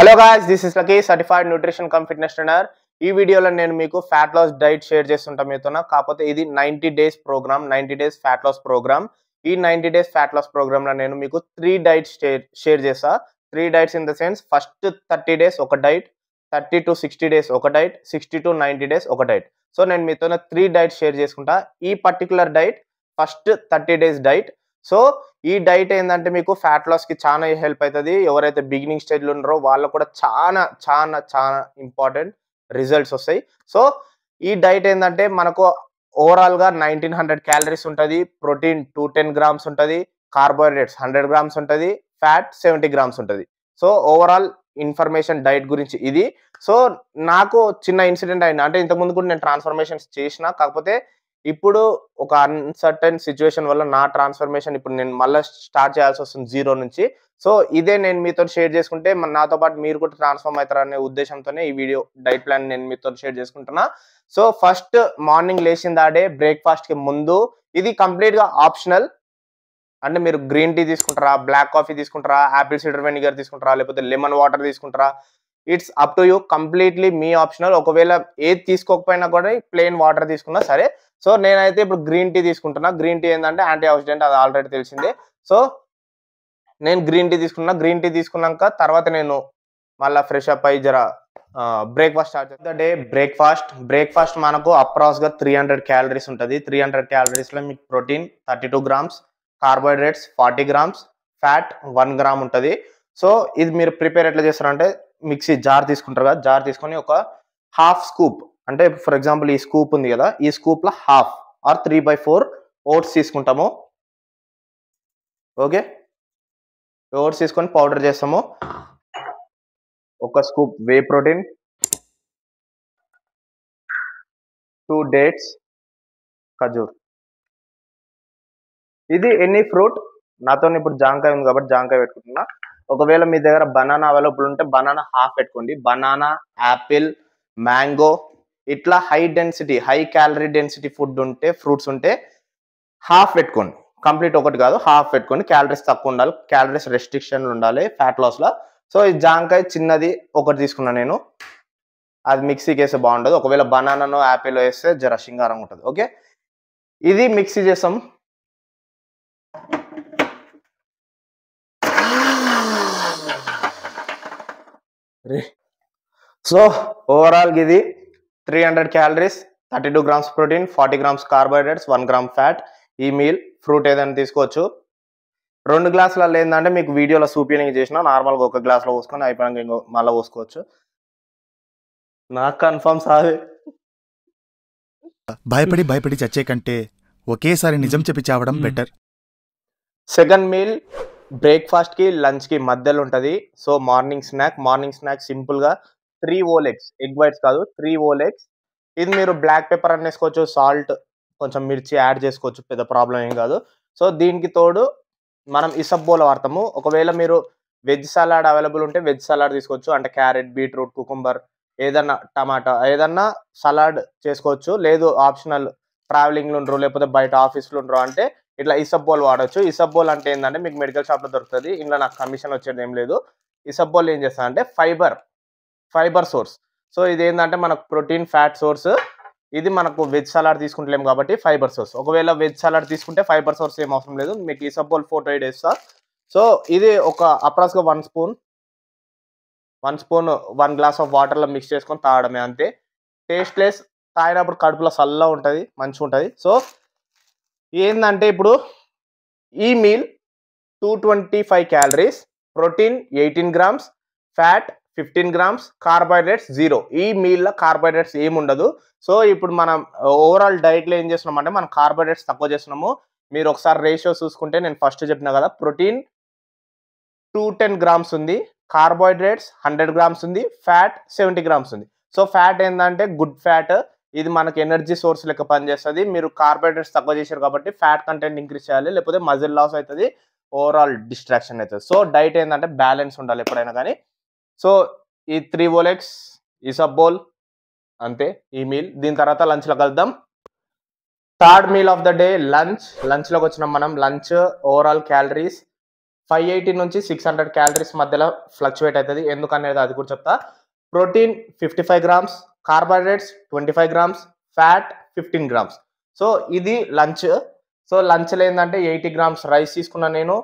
Hello guys, this is lucky certified nutrition cum fitness trainer. ఈ వీడియోలో నేను మీకు ఫ్యాట్ లాస్ డైట్ షేర్ చేస్తుంటా మీతోన. కాకపోతే ఇది 90 days programme, 90 days fat loss programme. ఈ 90 డేస్ ఫ్యాట్ లాస్ ప్రోగ్రామ్ లో నేను మీకు 3 డైట్స్ షేర్ చేస్తా. 3 diets in the sense, first 30 days ఒక డైట్, 30 to 60 డేస్ ఒక డైట్, 60 to 90 డేస్ ఒక డైట్. సో నేను మీతోన 3 డైట్స్ షేర్ చేసుకుంటా. ఈ particular diet first 30 days diet. So ఈ డైట్ ఏంటంటే మీకు ఫ్యాట్ లాస్ కి చాలా హెల్ప్ అవుతుంది. ఎవరైతే బిగినింగ్ స్టేజ్ లో ఉన్నారో వాళ్ళకు కూడా చాలా చాలా చాలా ఇంపార్టెంట్ రిజల్ట్స్ వస్తాయి. సో ఈ డైట్ ఏంటంటే మనకు ఓవరాల్ గా 1900 క్యాలరీస్ ఉంటుంది, ప్రోటీన్ 210 గ్రామ్స్ ఉంటుంది, కార్బోహైడ్రేట్స్ 100 గ్రామ్స్ ఉంటుంది, ఫ్యాట్ 70 గ్రామ్స్ ఉంటుంది. సో ఓవరాల్ ఇన్ఫర్మేషన్ డైట్ గురించి ఇది. సో నాకు చిన్న ఇన్సిడెంట్ అయింది, అంటే ఇంతకుముందు కూడా నేను ట్రాన్స్ఫర్మేషన్స్ చేసిన, కాకపోతే ఇప్పుడు ఒక అన్సర్టన్ సిచ్యువేషన్ వల్ల నా ట్రాన్స్ఫర్మేషన్ ఇప్పుడు నేను మళ్ళీ స్టార్ట్ చేయాల్సి వస్తుంది జీరో నుంచి. సో ఇదే నేను మీతో షేర్ చేసుకుంటే నాతో పాటు మీరు కూడా ట్రాన్స్ఫార్మ్ అవుతారనే ఉద్దేశంతోనే ఈ వీడియో డైట్ ప్లాన్ నేను మీతో షేర్ చేసుకుంటున్నా. సో ఫస్ట్ మార్నింగ్ లేచిన దాడే బ్రేక్ఫాస్ట్ కి ముందు, ఇది కంప్లీట్ గా ఆప్షనల్. అంటే మీరు గ్రీన్ టీ తీసుకుంటారా, బ్లాక్ కాఫీ తీసుకుంటారా, యాపిల్ సిడర్ వెనిగర్ తీసుకుంటారా, లేకపోతే లెమన్ వాటర్ తీసుకుంటారా, it's up to you, completely me optional. ఒకవేళ ఏది తీసుకోకపోయినా కూడా ప్లెయిన్ వాటర్ తీసుకున్నా సరే. సో నేనైతే ఇప్పుడు గ్రీన్ టీ తీసుకుంటున్నా. గ్రీన్ టీ ఏంటంటే యాంటీ ఆక్సిడెంట్, అది ఆల్రెడీ తెలిసిందే. సో నేను గ్రీన్ టీ తీసుకున్నా. గ్రీన్ టీ తీసుకున్నాక తర్వాత నేను మళ్ళీ ఫ్రెష్ అప్ అయ్యి జర బ్రేక్ఫాస్ట్ స్టార్ట్ చేస్తా. డే బ్రేక్ఫాస్ట్ మనకు అప్రాక్స్ గా 300 క్యాలరీస్ ఉంటుంది. 300 క్యాలరీస్ లో మీకు protein 32 grams, carbohydrates 40 grams, fat 1 gram ఉంటుంది. సో ఇది మీరు ప్రిపేర్ ఎట్లా చేస్తారంటే, మిక్సీ జార్ తీసుకుంటారు కదా, జార్ తీసుకొని ఒక హాఫ్ స్కూప్, అంటే ఫర్ ఎగ్జాంపుల్ ఈ స్కూప్ ఉంది కదా, ఈ స్కూప్ లో హాఫ్ ఆర్ 3/4 ఓట్స్ తీసుకుంటాము. ఓకే, ఓట్స్ తీసుకొని పౌడర్ చేస్తాము. ఒక స్కూప్ వే ప్రోటీన్, 2 డేట్స్, ఖజూర్. ఇది ఎనీ ఫ్రూట్. నాతో ఇప్పుడు జాంకాయ ఉంది కాబట్టి జాంకాయ పెట్టుకుంటున్నా. ఒకవేళ మీ దగ్గర బనానా అవైలబుల్ ఉంటే బనానా హాఫ్ పెట్టుకోండి. బనానా, యాపిల్, మ్యాంగో, ఇట్లా high density, high calorie density food ఉంటే, ఫ్రూట్స్ ఉంటే హాఫ్ పెట్టుకోండి. కంప్లీట్ ఒకటి కాదు, హాఫ్ పెట్టుకోండి. క్యాలరీస్ తక్కువ ఉండాలి, క్యాలరీస్ రెస్ట్రిక్షన్ ఉండాలి ఫ్యాట్ లాస్ లో. సో ఈ జాంకాయ చిన్నది ఒకటి తీసుకున్నాను నేను, అది మిక్సీకి వేస్తే బాగుంటుంది. ఒకవేళ బనానాను యాపిల్ వేస్తే జర సింగారంగా ఉంటుంది. ఓకే, ఇది మిక్సీ చేస్తాం. సో ఓవరాల్ ఇది 300 calories, 32 grams protein, 40 grams carbohydrates, 1 gram fat. ఈ మీల్ ఫ్రూట్ ఏదైనా తీసుకోవచ్చు. 2 గ్లాసులలో ఏంటంటే మీకు వీడియోలో చూపించడానికి చేసిన, నార్మల్గా ఒక గ్లాస్లో పోసుకొని అయిపోయాక ఇంకో మళ్ళీ పోసుకోవచ్చు. నాకు కన్ఫర్మ్ సార్, భయపడి చచ్చే కంటే ఒకేసారి నిజం చెప్పి చావడం బెటర్. సెకండ్ మీల్ బ్రేక్ఫాస్ట్ కి లంచ్ కి మధ్యలో ఉంటుంది. సో మార్నింగ్ స్నాక్ సింపుల్ గా 3 ఓలెగ్స్, ఎగ్ వైట్స్ కాదు, 3 ఓలెగ్స్. ఇది మీరు బ్లాక్ పెప్పర్ అని వేసుకోవచ్చు, సాల్ట్, కొంచెం మిర్చి యాడ్ చేసుకోవచ్చు, పెద్ద ప్రాబ్లం ఏం కాదు. సో దీనికి తోడు మనం ఇసబ్బోల వాడతాము. ఒకవేళ మీరు వెజ్ సలాడ్ అవైలబుల్ ఉంటే వెజ్ సలాడ్ తీసుకోవచ్చు, అంటే క్యారెట్, బీట్రూట్, కుకుంబర్, ఏదన్నా టమాటా, ఏదన్నా సలాడ్ చేసుకోవచ్చు. లేదు ఆప్షనల్, ట్రావెలింగ్లో ఉండరు లేకపోతే బయట ఆఫీస్లో ఉండరు అంటే ఇట్లా ఇసబ్బోల్ వాడచ్చు. ఇసబ్బోల్ అంటే ఏంటంటే మీకు మెడికల్ షాప్లో దొరుకుతుంది. ఇంట్లో నాకు కమిషన్ వచ్చేది ఏం లేదు. ఇసబ్బోల్ ఏం చేస్తా అంటే ఫైబర్ సోర్స్. సో ఇది ఏంటంటే మనకు ప్రోటీన్, ఫ్యాట్ సోర్స్. ఇది మనకు వెజ్ సలాడ్ తీసుకుంటలేం కాబట్టి ఫైబర్ సోర్స్. ఒకవేళ వెజ్ సలాడ్ తీసుకుంటే ఫైబర్ సోర్స్ ఏం అవసరం లేదు. మీకు ఇసబ్బోల్ ఫోటో వేస్తా. సో ఇది ఒక అప్రాక్స్గా 1 స్పూన్ 1 గ్లాస్ ఆఫ్ వాటర్లో మిక్స్ చేసుకొని తాగడమే, అంతే. టేస్ట్లెస్, తాగినప్పుడు కడుపులో చల్లగా ఉంటుంది, మంచిగా ఉంటుంది. సో ఏంటంటే ఇప్పుడు ఈ meal 225 calories, protein 18 grams, fat 15 grams, carbohydrates 0. ఈ మీల్లో కార్బోహైడ్రేట్స్ ఏమి ఉండదు. సో ఇప్పుడు మనం ఓవరాల్ డైట్లో ఏం చేస్తున్నాం అంటే మనం కార్బోహైడ్రేట్స్ తక్కువ చేస్తున్నాము. మీరు ఒకసారి రేషియో చూసుకుంటే నేను ఫస్ట్ చెప్పిన కదా, ప్రోటీన్ 210 గ్రామ్స్ ఉంది, కార్బోహైడ్రేట్స్ 100 గ్రామ్స్ ఉంది, ఫ్యాట్ 70 గ్రామ్స్ ఉంది. సో ఫ్యాట్ ఏంటంటే గుడ్ ఫ్యాట్, ఇది మనకి ఎనర్జీ సోర్స్ లెక్క పనిచేస్తుంది. మీరు కార్బోహైడ్రేట్స్ తక్కువ చేశారు కాబట్టి ఫ్యాట్ కంటెంట్ ఇంక్రీజ్ చేయాలి, లేకపోతే మజిల్ లాస్ అవుతుంది, ఓవరాల్ డిస్ట్రాక్షన్ అవుతుంది. సో డైట్ ఏంటంటే బ్యాలెన్స్ ఉండాలి ఎప్పుడైనా కానీ. సో ఈ 3 ఓలెగ్స్, ఇసబ్బోల్, అంతే ఈ మీల్. దీని తర్వాత లంచ్లో కలుద్దాం. Third meal of the day లంచ్లోకి వచ్చినాం మనం. లంచ్ ఓవరాల్ క్యాలరీస్ 580 నుంచి 600 క్యాలరీస్ మధ్యలో ఫ్లక్చువేట్ అవుతుంది. ఎందుకనేది అది కూడా చెప్తా. Protein 55 grams, carbohydrates 25 grams, fat 15 grams. So ఇది లంచ్. సో లంచ్లో ఏంటంటే 80 గ్రామ్స్ రైస్ తీసుకున్నా నేను,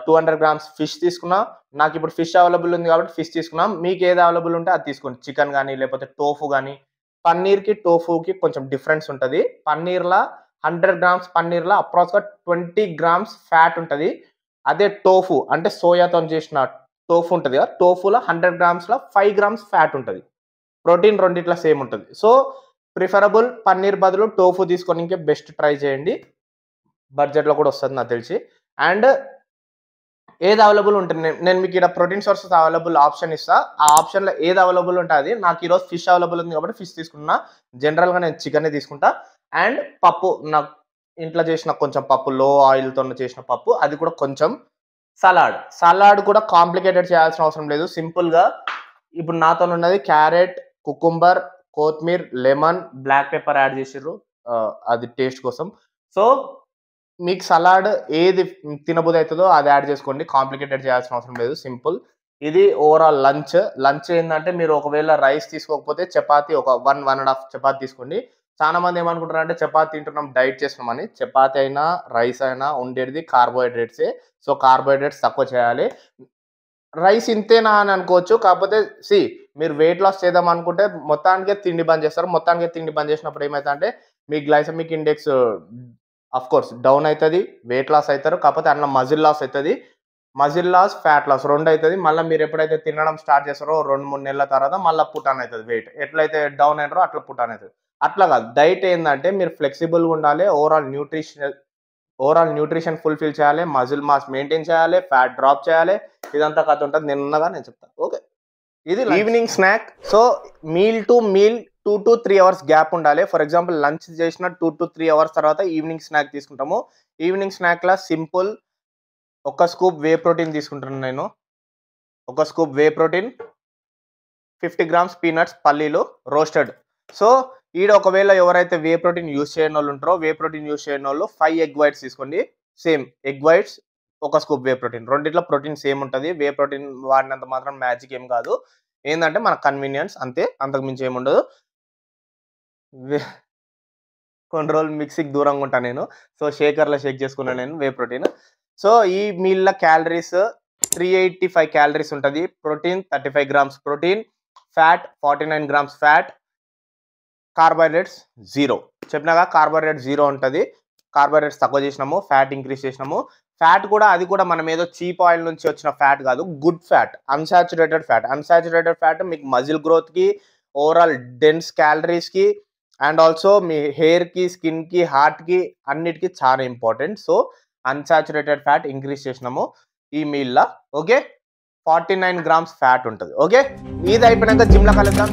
200 గ్రామ్స్ ఫిష్ తీసుకున్నా. నాకు ఇప్పుడు ఫిష్ అవైలబుల్ ఉంది కాబట్టి ఫిష్ తీసుకున్నాం. మీకు ఏది అవైలబుల్ ఉంటే అది తీసుకోండి. చికెన్ కానీ లేకపోతే టోఫు కానీ. పన్నీర్కి టోఫుకి కొంచెం డిఫరెన్స్ ఉంటుంది. పన్నీర్లో 100 గ్రామ్స్ పన్నీర్లో అప్రాక్స్గా 20 గ్రామ్స్ ఫ్యాట్ ఉంటుంది. అదే టోఫు అంటే సోయాతో చేసిన టోఫు ఉంటుంది కదా, టోఫులో 100 గ్రామ్స్లో 5 గ్రామ్స్ ఫ్యాట్ ఉంటుంది. ప్రోటీన్ రెండిట్లో సేమ్ ఉంటుంది. సో ప్రిఫరబుల్ పన్నీర్ బదులు టోఫు తీసుకోవడానికి బెస్ట్ ట్రై చేయండి. బడ్జెట్లో కూడా వస్తుంది నాకు తెలిసి. అండ్ ఏది అవైలబుల్ ఉంటుంది, నేను మీకు ఇక్కడ ప్రోటీన్ సోర్సెస్ అవైలబుల్ ఆప్షన్ ఇస్తా. ఆ ఆప్షన్లో ఏది అవైలబుల్ ఉంటుంది. నాకు ఈరోజు ఫిష్ అవైలబుల్ ఉంది కాబట్టి ఫిష్ తీసుకున్నా. జనరల్గా నేను చికెనే తీసుకుంటా. అండ్ పప్పు, నాకు ఇంట్లో చేసిన కొంచెం పప్పు, లో ఆయిల్తో చేసిన పప్పు, అది కూడా కొంచెం. సలాడ్ కూడా కాంప్లికేటెడ్ చేయాల్సిన అవసరం లేదు. సింపుల్గా ఇప్పుడు నాతో ఉన్నది క్యారెట్, కుకుంబర్, కొత్తిమీర, లెమన్, బ్లాక్ పెప్పర్ యాడ్ చేసిర్రు అది టేస్ట్ కోసం. సో మీకు సలాడ్ ఏది తినబుద్ధి అవుతుందో అది యాడ్ చేసుకోండి. కాంప్లికేటెడ్ చేయాల్సిన అవసరం లేదు. సింపుల్. ఇది ఓవరాల్ లంచ్ ఏంటంటే మీరు ఒకవేళ రైస్ తీసుకోకపోతే చపాతీ ఒక 1.5 చపాతీ తీసుకోండి. చాలా మంది ఏమనుకుంటారు అంటే చపాతీ తింటున్నాం డైట్ చేస్తున్నామని. చపాతీ అయినా రైస్ అయినా ఉండేది కార్బోహైడ్రేట్సే. సో కార్బోహైడ్రేట్స్ తక్కువ చేయాలి. రైస్ ఇంతేనా అని అనుకోవచ్చు. కాకపోతే మీరు వెయిట్ లాస్ చేద్దాం అనుకుంటే మొత్తానికే తిండి బంద్ చేస్తారు. మొత్తానికే తిండి బంద్ చేసినప్పుడు ఏమవుతుందంటే మీ glycemic index of course down అవుతుంది, వెయిట్ లాస్ అవుతారు. కాకపోతే అందులో మజిల్ లాస్ అవుతుంది. మజిల్ లాస్, ఫ్యాట్ లాస్ రెండు అవుతుంది. మళ్ళీ మీరు ఎప్పుడైతే తినడం స్టార్ట్ చేస్తారో 2-3 నెలల తర్వాత మళ్ళీ పుటాన్ అవుతుంది. వెయిట్ ఎట్లయితే డౌన్ అయినారో అట్లా పుటాన్ అవుతుంది. అట్లా కాదు. డైట్ ఏంటంటే మీరు ఫ్లెక్సిబుల్గా ఉండాలి. ఓవరాల్ న్యూట్రిషన్ ఫుల్ఫిల్ చేయాలి, మజిల్ మాస్ మెయింటైన్ చేయాలి, ఫ్యాట్ డ్రాప్ చేయాలి. ఇదంతా కథ ఉంటుంది. నేను చెప్తాను. ఓకే, ఇది evening snack. So meal to meal 2 to 3 hours gap ఉండాలి. ఫర్ ఎగ్జాంపుల్ లంచ్ చేసిన 2 to 3 అవర్స్ తర్వాత ఈవినింగ్ స్నాక్ తీసుకుంటాము. ఈవినింగ్ స్నాక్లా సింపుల్ ఒక స్కూప్ వే ప్రోటీన్ తీసుకుంటున్నాను నేను. ఒక scoop whey protein, 50 grams peanuts పల్లీలు రోస్టెడ్. సో ఈడ ఒకవేళ ఎవరైతే వే ప్రోటీన్ యూజ్ చేయని వాళ్ళు ఉంటారో, వే ప్రోటీన్ యూజ్ చేయని వాళ్ళు 5 ఎగ్ వైట్స్ తీసుకోండి. సేమ్ ఎగ్ వైట్స్, ఒక స్కూప్ వే ప్రోటీన్. రెండిట్లో ప్రోటీన్ సేమ్ ఉంటుంది. వే ప్రోటీన్ వాడినంత మాత్రం మ్యాజిక్ ఏం కాదు. ఏంటంటే మన కన్వీనియన్స్ అంతే, అంతకు మించి ఏముండదు. కొన్ని రోజులు మిక్సీకి దూరంగా ఉంటాను నేను. సో షేకర్లో షేక్ చేసుకున్నాను నేను వే ప్రోటీన్. సో ఈ మీల్లో క్యాలరీస్ 385 క్యాలరీస్ ఉంటుంది. Protein 35 grams protein, fat 49 grams fat, carbohydrates 0. చెప్పినాగా కార్బోహైడ్రేట్ 0 ఉంటుంది. కార్బోహైడ్రేట్స్ తక్కువ చేసినాము, ఫ్యాట్ ఇంక్రీజ్ చేసినాము. ఫ్యాట్ కూడా అది కూడా మనం ఏదో చీప్ ఆయిల్ నుంచి వచ్చిన ఫ్యాట్ కాదు, good fat, unsaturated fat. Unsaturated fat మీకు మజిల్ గ్రోత్కి, ఓవరాల్ డెన్స్ క్యాలరీస్కి, అండ్ ఆల్సో మీ హెయిర్కి, స్కిన్కి, హార్ట్కి అన్నిటికీ చాలా important. So unsaturated fat increase చేసినాము ఈ మీల్లో. ఓకే, 49 గ్రామ్స్ ఫ్యాట్ ఉంటుంది. ఓకే, ఇది అయిపోయినాక జిమ్లో కలుద్దాం.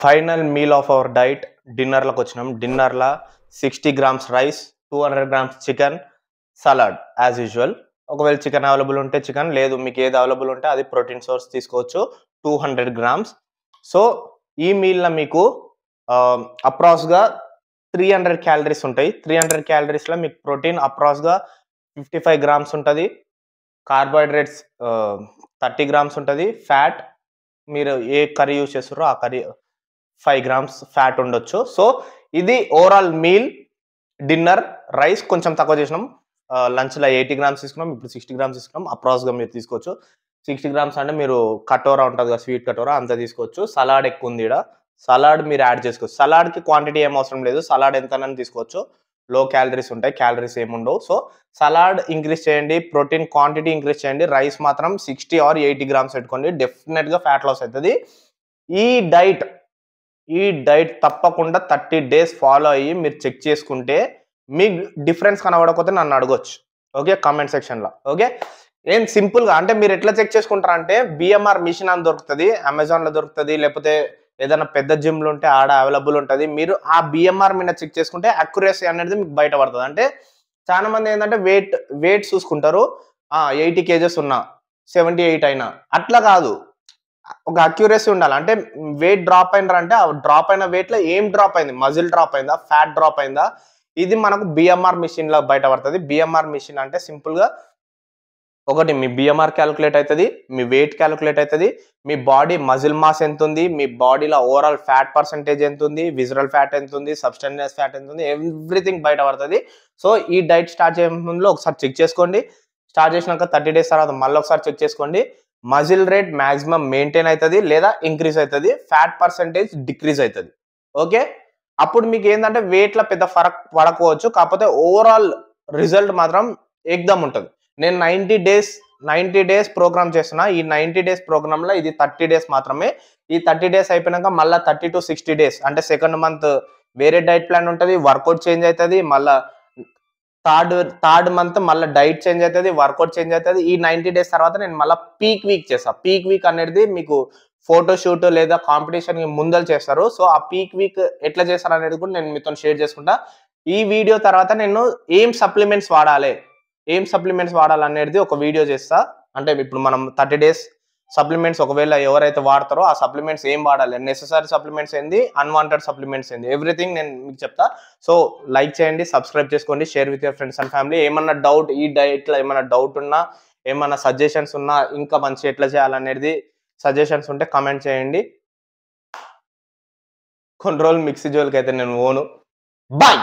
Final meal of our diet డిన్నర్లోకి వచ్చినాం. డిన్నర్లో 60 grams rice, 200 grams chicken, salad as usual. ఒకవేళ చికెన్ అవైలబుల్ ఉంటే చికెన్, లేదు మీకు ఏది అవైలబుల్ ఉంటే అది ప్రోటీన్ సోర్స్ తీసుకోవచ్చు. 200 గ్రామ్స్. సో ఈ మీల్లో మీకు అప్రాక్స్గా 300 క్యాలరీస్ ఉంటాయి. 300 క్యాలరీస్లో మీకు ప్రోటీన్ అప్రాక్స్గా 55 గ్రామ్స్ ఉంటుంది. కార్బోహైడ్రేట్స్ 30 గ్రామ్స్ ఉంటుంది. ఫ్యాట్ మీరు ఏ కర్రీ యూజ్ చేస్తారో ఆ కర్రీ 5 గ్రామ్స్ ఫ్యాట్ ఉండొచ్చు. సో ఇది ఓవరాల్ మీల్. డిన్నర్ రైస్ కొంచెం తక్కువ చేసినాం. లంచ్లో 80 గ్రామ్స్ తీసుకున్నాం, ఇప్పుడు 60 గ్రామ్స్ తీసుకున్నాం. అప్రాక్స్గా మీరు తీసుకోవచ్చు. 60 గ్రామ్స్ అంటే మీరు కటోరా ఉంటుంది కదా, స్వీట్ కటోరా, అంత తీసుకోవచ్చు. సలాడ్ ఎక్కువ ఉంది ఇక్కడ, సలాడ్ మీరు యాడ్ చేసుకోవచ్చు. సలాడ్కి క్వాంటిటీ ఏం అవసరం లేదు, సలాడ్ ఎంతనని తీసుకోవచ్చు. లో క్యాలరీస్ ఉంటాయి, క్యాలరీస్ ఏముండవు. సో సలాడ్ ఇంక్రీజ్ చేయండి, ప్రోటీన్ క్వాంటిటీ ఇంక్రీజ్ చేయండి. రైస్ మాత్రం 60 or 80 గ్రామ్స్ పెట్టుకోండి. డెఫినెట్గా ఫ్యాట్ లాస్ అవుతుంది. ఈ డైట్ తప్పకుండా 30 days ఫాలో అయ్యి మీరు చెక్ చేసుకుంటే మీకు డిఫరెన్స్ కనబడకపోతే నన్ను అడగొచ్చు. ఓకే, కామెంట్ సెక్షన్లో. ఓకే, ఏం సింపుల్గా అంటే మీరు ఎట్లా చెక్ చేసుకుంటారా అంటే BMR మిషన్ అని దొరుకుతుంది, అమెజాన్లో దొరుకుతుంది, లేకపోతే ఏదైనా పెద్ద జిమ్లు ఉంటే ఆడ అవైలబుల్ ఉంటుంది. మీరు ఆ బిఎంఆర్ మీద చెక్ చేసుకుంటే అక్యురసీ అనేది మీకు బయటపడుతుంది. అంటే చాలా మంది ఏంటంటే వెయిట్ చూసుకుంటారు. 80 కేజెస్ ఉన్నా 78 అయినా అట్లా కాదు. ఒక అక్యురసీ ఉండాలి. అంటే వెయిట్ డ్రాప్ అయినారంటే ఆ డ్రాప్ అయిన వెయిట్ లో ఏం డ్రాప్ అయింది, మజిల్ డ్రాప్ అయిందా, ఫ్యాట్ డ్రాప్ అయిందా, ఇది మనకు బిఎంఆర్ మిషన్ లో బయటపడుతుంది. బిఎంఆర్ మిషన్ అంటే సింపుల్ గా ఒకటి మీ బిఎంఆర్ క్యాలిక్యులేట్ అవుతుంది, మీ వెయిట్ క్యాలిక్యులేట్ అవుతుంది, మీ బాడీ మజిల్ మాస్ ఎంత ఉంది, మీ బాడీలో ఓవరాల్ ఫ్యాట్ పర్సెంటేజ్ ఎంత ఉంది, విజరల్ ఫ్యాట్ ఎంత ఉంది, సబ్స్టెన్షియస్ ఫ్యాట్ ఎంత ఉంది, ఎవ్రీథింగ్ బయట పడుతుంది. సో ఈ డైట్ స్టార్ట్ చేయ ముందు ఒకసారి చెక్ చేసుకోండి. స్టార్ట్ చేసినాక 30 days తర్వాత మళ్ళీ ఒకసారి చెక్ చేసుకోండి. మజిల్ రేట్ మాక్సిమం మెయింటైన్ అవుతుంది లేదా ఇంక్రీజ్ అవుతుంది, ఫ్యాట్ పర్సెంటేజ్ డిక్రీజ్ అవుతుంది. ఓకే, అప్పుడు మీకు ఏంటంటే వెయిట్లో పెద్ద ఫరక్ పడకపోవచ్చు, కాకపోతే ఓవరాల్ రిజల్ట్ మాత్రం ఎగ్దమ్ ఉంటుంది. నేను 90 days ప్రోగ్రామ్ చేస్తున్నా. ఈ 90 days ప్రోగ్రామ్ లో ఇది 30 days మాత్రమే. ఈ 30 days అయిపోయినాక మళ్ళీ 30 to 60 days అంటే సెకండ్ మంత్ వేరే డైట్ ప్లాన్ ఉంటుంది, వర్కౌట్ చేంజ్ అవుతుంది. మళ్ళీ థర్డ్ మంత్ మళ్ళీ డైట్ చేంజ్ అవుతుంది, వర్కౌట్ చేంజ్ అవుతుంది. ఈ 90 days తర్వాత నేను మళ్ళీ పీక్ వీక్ చేస్తాను. పీక్ వీక్ అనేది మీకు ఫోటోషూట్ లేదా కాంపిటీషన్ ముందలు చేస్తారు. సో ఆ పీక్ వీక్ ఎట్లా చేస్తారు అనేది కూడా నేను మీతో షేర్ చేసుకుంటా. ఈ వీడియో తర్వాత నేను ఏం సప్లిమెంట్స్ వాడాలనేది ఒక వీడియో చేస్తా. అంటే ఇప్పుడు మనం 30 days సప్లిమెంట్స్ ఒకవేళ ఎవరైతే వాడతారో ఆ సప్లిమెంట్స్ ఏం వాడాలి, నెసెసరీ సప్లిమెంట్స్ ఏంది, అన్వాంటెడ్ సప్లిమెంట్స్ ఏంది, ఎవ్రీథింగ్ నేను మీకు చెప్తా. సో లైక్ చేయండి, సబ్స్క్రైబ్ చేసుకోండి, share with your friends and family. ఏమన్నా డౌట్, ఈ డైట్లో ఏమన్నా డౌట్ ఉన్నా, ఏమన్నా సజెషన్స్ ఉన్నా, ఇంకా మంచి ఎట్లా చేయాలనేది సజెషన్స్ ఉంటే కామెంట్ చేయండి. కొన్ని రోజులు మిక్సీ జోలికి అయితే నేను ఓను. బాయ్.